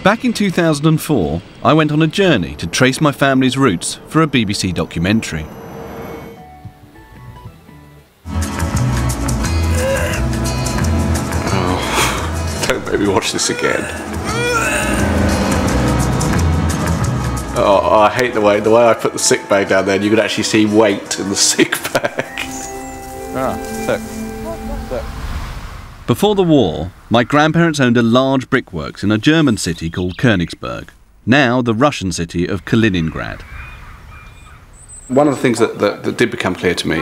Back in 2004, I went on a journey to trace my family's roots for a BBC documentary. Oh, don't make me watch this again. Oh, I hate the way I put the sick bag down there and you could actually see weight in the sick bag. Look. Before the war, my grandparents owned a large brickworks in a German city called Königsberg, now the Russian city of Kaliningrad. One of the things that did become clear to me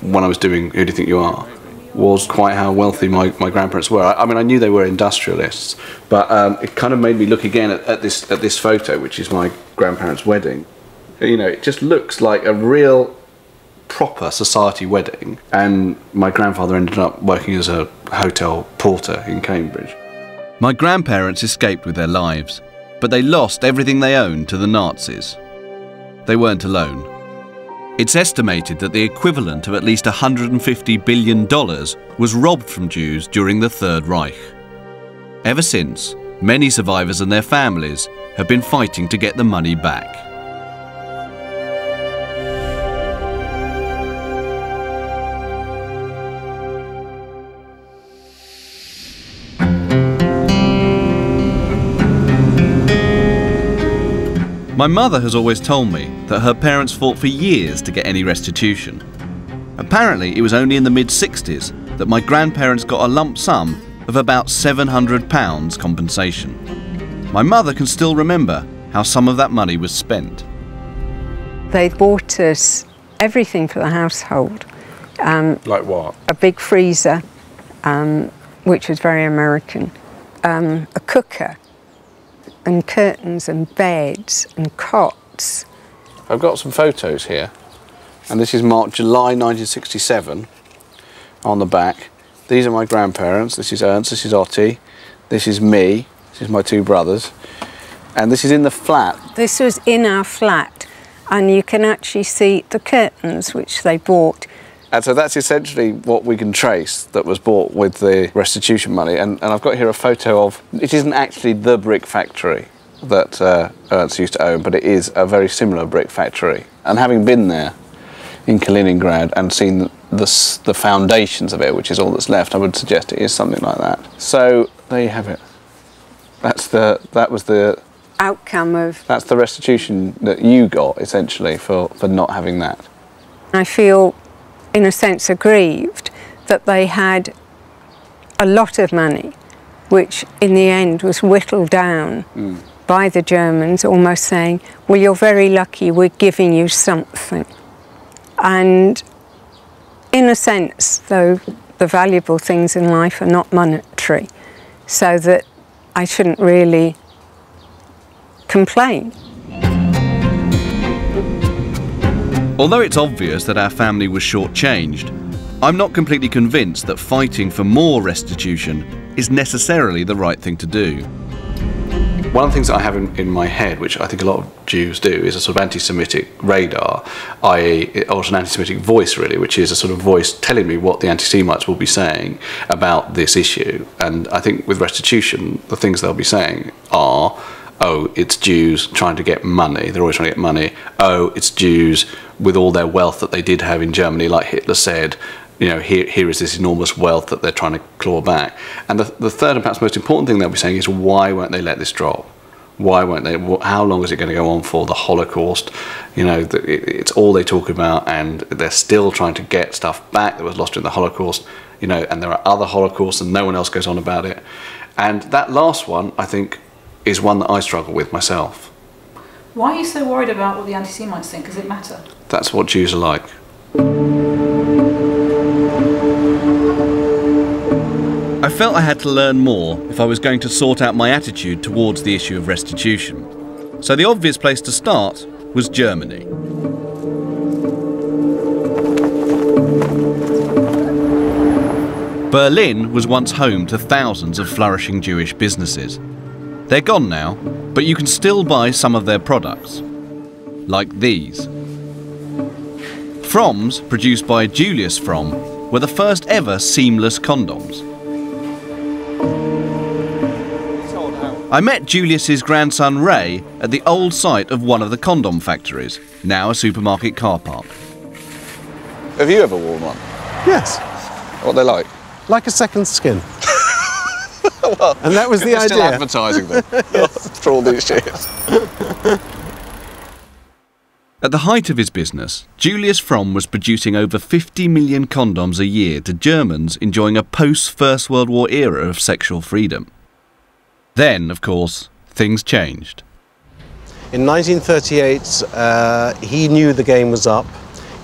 when I was doing Who Do You Think You Are was quite how wealthy my grandparents were. I mean, I knew they were industrialists, but it kind of made me look again at this photo, which is my grandparents' wedding. You know, it just looks like a real proper society wedding, and my grandfather ended up working as a hotel porter in Cambridge. My grandparents escaped with their lives, but they lost everything they owned to the Nazis. They weren't alone. It's estimated that the equivalent of at least $150 billion was robbed from Jews during the Third Reich. Ever since, many survivors and their families have been fighting to get the money back. My mother has always told me that her parents fought for years to get any restitution. Apparently, it was only in the mid-60s that my grandparents got a lump sum of about £700 compensation. My mother can still remember how some of that money was spent. They bought us everything for the household. Like what? A big freezer, which was very American, a cooker, and curtains and beds and cots. I've got some photos here, and this is marked July 1967 on the back. These are my grandparents. This is Ernst, this is Otti, this is me, this is my two brothers, and this is in the flat. This was in our flat, and you can actually see the curtains which they bought. And so that's essentially what we can trace that was bought with the restitution money. And I've got here a photo of, it isn't actually the brick factory that Ernst used to own, but it is a very similar brick factory. And having been there in Kaliningrad and seen the foundations of it, which is all that's left, I would suggest it is something like that. So there you have it. That was the outcome of... That's the restitution that you got, essentially, for not having that. I feel, in a sense, aggrieved that they had a lot of money, which in the end was whittled down by the Germans, almost saying, well, you're very lucky, we're giving you something. And in a sense, though, the valuable things in life are not monetary, so that I shouldn't really complain. Although it's obvious that our family was shortchanged, I'm not completely convinced that fighting for more restitution is necessarily the right thing to do. One of the things that I have in my head, which I think a lot of Jews do, is a sort of anti-Semitic radar, i.e., or an anti-Semitic voice, really, which is a sort of voice telling me what the anti-Semites will be saying about this issue. And I think with restitution, the things they'll be saying are, oh, it's Jews trying to get money. They're always trying to get money. Oh, it's Jews with all their wealth that they did have in Germany, like Hitler said, you know, here is this enormous wealth that they're trying to claw back. And the third and perhaps most important thing they'll be saying is, why won't they let this drop? Why won't they? How long is it going to go on for? The Holocaust, you know, it's all they talk about, and they're still trying to get stuff back that was lost in the Holocaust, you know, and there are other Holocausts and no one else goes on about it. And that last one, I think, is one that I struggle with myself. Why are you so worried about what the anti-Semites think? Does it matter? That's what Jews are like. I felt I had to learn more if I was going to sort out my attitude towards the issue of restitution. So the obvious place to start was Germany. Berlin was once home to thousands of flourishing Jewish businesses. They're gone now, but you can still buy some of their products, like these. Fromm's, produced by Julius Fromm, were the first ever seamless condoms. I met Julius's grandson Ray at the old site of one of the condom factories, now a supermarket car park. Have you ever worn one? Yes. What are they like? Like a second skin. Well, and that was the idea. Still advertising them for all these years. At the height of his business, Julius Fromm was producing over 50 million condoms a year to Germans enjoying a post-First World War era of sexual freedom. Then, of course, things changed. In 1938, he knew the game was up.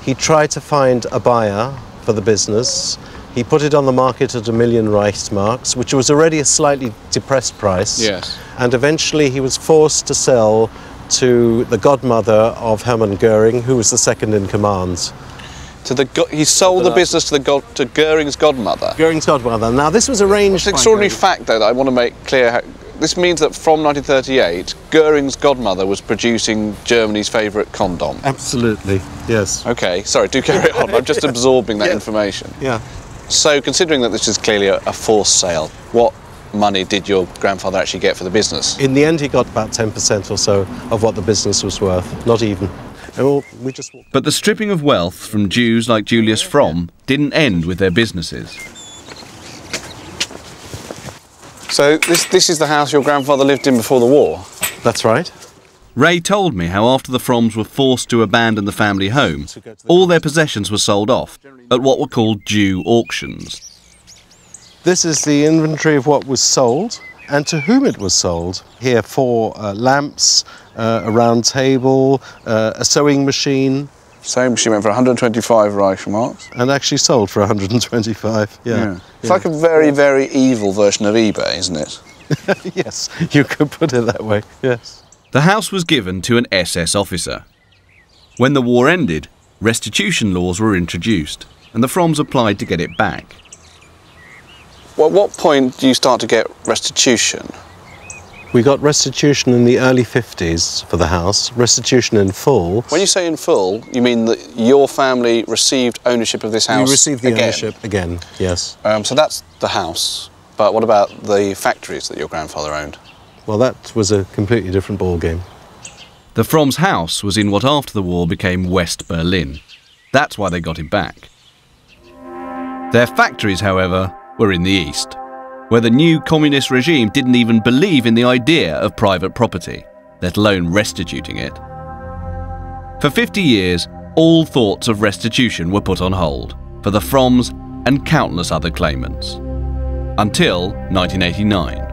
He tried to find a buyer for the business. He put it on the market at 1 million Reichsmarks, which was already a slightly depressed price. Yes. And eventually he was forced to sell to the godmother of Hermann Goering, who was the second in command. He sold the business to Goering's godmother. Goering's godmother. Now this was arranged. It's an extraordinary fact, though, that I want to make clear. This means that from 1938, Goering's godmother was producing Germany's favourite condom. Absolutely, yes. Okay, sorry, do carry on. I'm just absorbing that information. Yeah. So, considering that this is clearly a forced sale, what money did your grandfather actually get for the business? In the end, he got about 10% or so of what the business was worth, not even. But the stripping of wealth from Jews like Julius Fromm didn't end with their businesses. So this is the house your grandfather lived in before the war? That's right. Ray told me how after the Fromms were forced to abandon the family home, all their possessions were sold off at what were called Jew auctions. This is the inventory of what was sold and to whom it was sold. Here 4 lamps, a round table, a sewing machine. Sewing machine went for 125 Reichsmarks. And actually sold for 125, yeah. It's like a very, very evil version of eBay, isn't it? Yes, you could put it that way, yes. The house was given to an SS officer. When the war ended, restitution laws were introduced, and the Fromms applied to get it back. Well, at what point do you start to get restitution? We got restitution in the early 50s for the house, restitution in full. When you say in full, you mean that your family received ownership of this house again? We received the ownership again, yes. So that's the house, but what about the factories that your grandfather owned? Well, that was a completely different ballgame. The Fromms' house was in what after the war became West Berlin. That's why they got it back. Their factories, however, were in the east, where the new communist regime didn't even believe in the idea of private property, let alone restituting it. For 50 years, all thoughts of restitution were put on hold for the Fromms and countless other claimants. Until 1989.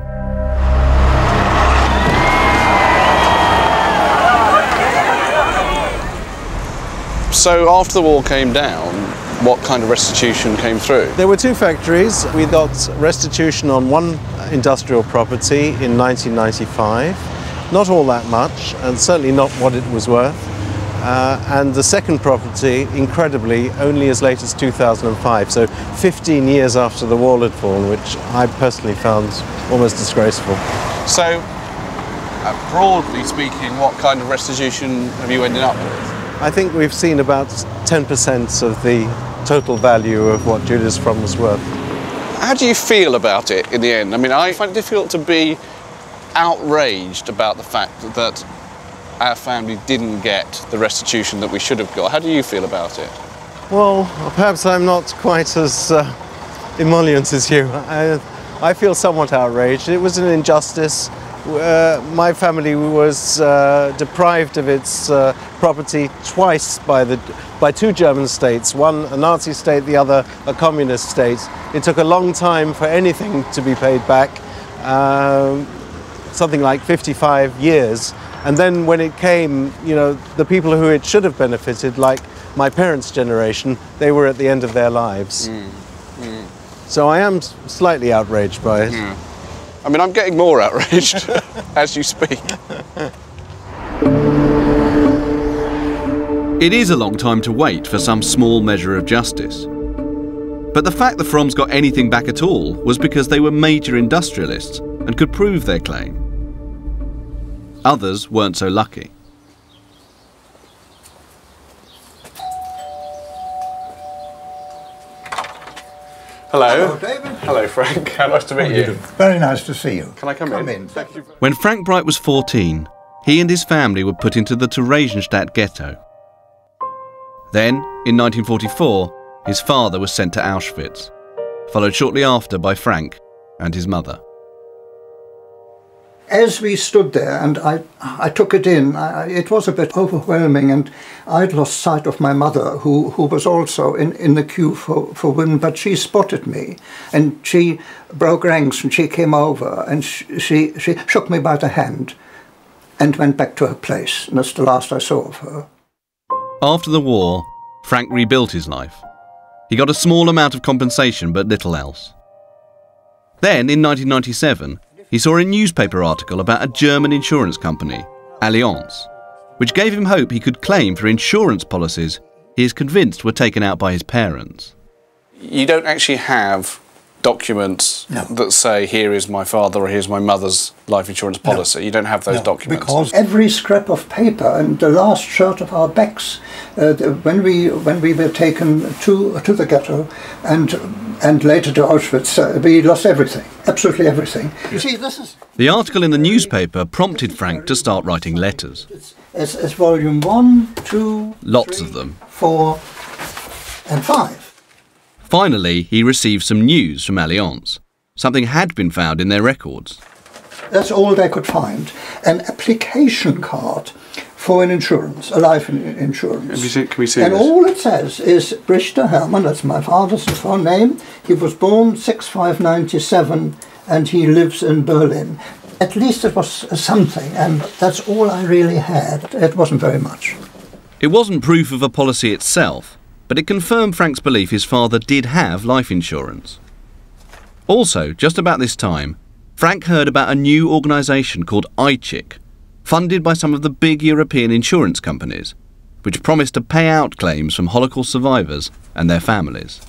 So after the war came down, what kind of restitution came through? There were 2 factories. We got restitution on 1 industrial property in 1995. Not all that much, and certainly not what it was worth. And the second property, incredibly, only as late as 2005, so 15 years after the wall had fallen, which I personally found almost disgraceful. So, broadly speaking, what kind of restitution have you ended up with? I think we've seen about 10% of the total value of what Julius Fromm was worth. How do you feel about it in the end? I mean, I find it difficult to be outraged about the fact that our family didn't get the restitution that we should have got. How do you feel about it? Well, perhaps I'm not quite as emollient as you. I feel somewhat outraged. It was an injustice. My family was deprived of its property twice by 2 German states, one a Nazi state, the other a communist state. It took a long time for anything to be paid back, something like 55 years. And then when it came, you know, the people who it should have benefited, like my parents' generation, they were at the end of their lives. So I am slightly outraged by it. I mean, I'm getting more outraged as you speak. It is a long time to wait for some small measure of justice. But the fact the Fromms got anything back at all was because they were major industrialists and could prove their claim. Others weren't so lucky. Hello. Hello, David. Hello, Frank. How nice to meet you. Very nice to see you. Can I come in? Thank you. When Frank Bright was 14, he and his family were put into the Theresienstadt ghetto. Then, in 1944, his father was sent to Auschwitz, followed shortly after by Frank and his mother. As we stood there, and I took it in, it was a bit overwhelming, and I'd lost sight of my mother, who was also in the queue for women, but she spotted me, and she broke ranks, and she came over, and she shook me by the hand, and went back to her place, and that's the last I saw of her. After the war, Frank rebuilt his life. He got a small amount of compensation, but little else. Then, in 1997, he saw a newspaper article about a German insurance company, Allianz, which gave him hope he could claim for insurance policies he is convinced were taken out by his parents. You don't actually have documents that say, here is my father or here's my mother's life insurance policy. No. You don't have those documents. Because every scrap of paper and the last shirt of our backs, when we were taken to the ghetto and later to Auschwitz, we lost everything, absolutely everything. You see, this is... The article in the newspaper prompted Frank to start writing letters. It's volume 1, 2, Lots 3, of them. 4 and 5. Finally, he received some news from Allianz. Something had been found in their records. That's all they could find. An application card for an insurance, a life insurance. Can we see and this? All it says is Brichter Hermann, that's my father's full name. He was born 6/5/97 and he lives in Berlin. At least it was something, and that's all I really had. It wasn't very much. It wasn't proof of a policy itself, but it confirmed Frank's belief his father did have life insurance. Also, just about this time, Frank heard about a new organisation called ICHIC, funded by some of the big European insurance companies, which promised to pay out claims from Holocaust survivors and their families.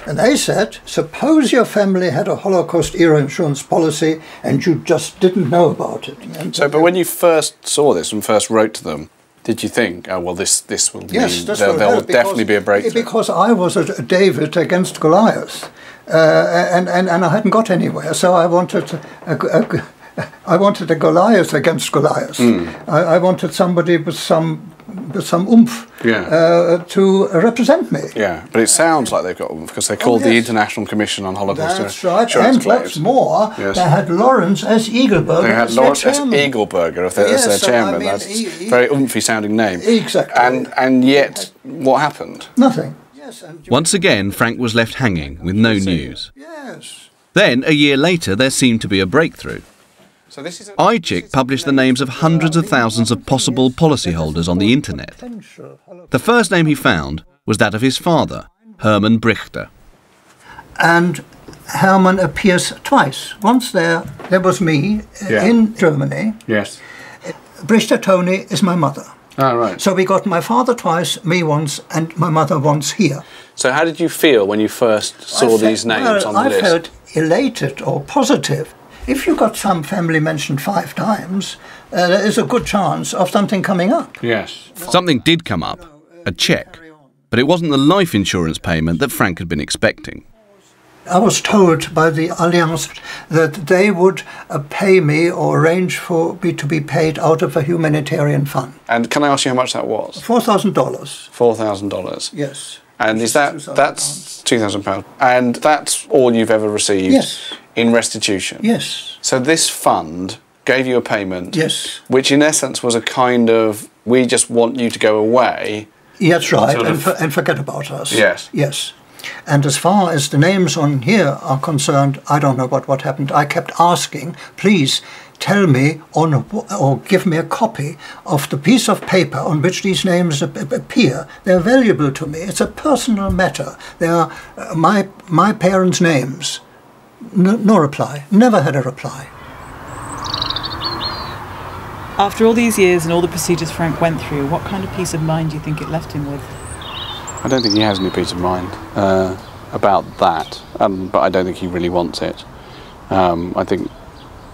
And they said, suppose your family had a Holocaust-era insurance policy and you just didn't know about it. And but when you first saw this and first wrote to them, did you think, oh, well, this will mean there will definitely be a breakthrough? Because I was a David against Goliath, and I hadn't got anywhere, so I wanted a Goliath against Goliath. I wanted somebody with some oomph to represent me. Yeah, but it sounds like they've got oomph because they're called the International Commission on Holocaust That's right, Insurance and Claims. what's more, they had Lawrence S. Eagleburger They had Lawrence S. Eagleburger as their chairman. I mean, That's a very oomphy sounding name. Exactly. And yet, what happened? Nothing. Once again, Frank was left hanging with no news. Yes. Then, a year later, there seemed to be a breakthrough. ICHIC published the names of hundreds of thousands of possible policyholders on the internet. The first name he found was that of his father, Hermann Brichter. And Hermann appears twice. Once there was me in Germany. Yes. Brichter Tony is my mother. Oh, right. So we got my father twice, me once, and my mother once here. So how did you feel when you first saw these names on the list? I felt elated or positive. If you got some family mentioned 5 times, there is a good chance of something coming up. Yes. Something did come up, a cheque, but it wasn't the life insurance payment that Frank had been expecting. I was told by the Allianz that they would pay me or arrange for me to be paid out of a humanitarian fund. And can I ask you how much that was? $4,000. $4,000. Yes. And is that's £2,000? And that's all you've ever received in restitution? Yes. So this fund gave you a payment, yes, which in essence was a kind of, we just want you to go away. That's right, and forget about us. Yes. Yes. And as far as the names on here are concerned, I don't know what happened. I kept asking, please tell me or give me a copy of the piece of paper on which these names appear. They're valuable to me. It's a personal matter. They are my parents' names. No reply. Never had a reply. After all these years and all the procedures Frank went through, what kind of peace of mind do you think it left him with? I don't think he has any peace of mind about that, but I don't think he really wants it. I think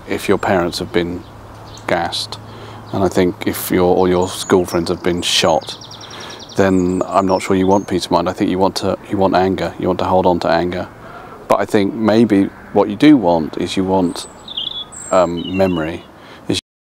if your parents have been gassed, and I think if all your school friends have been shot, then I'm not sure you want peace of mind. I think you want anger. You want to hold on to anger, But I think maybe what you do want is you want memory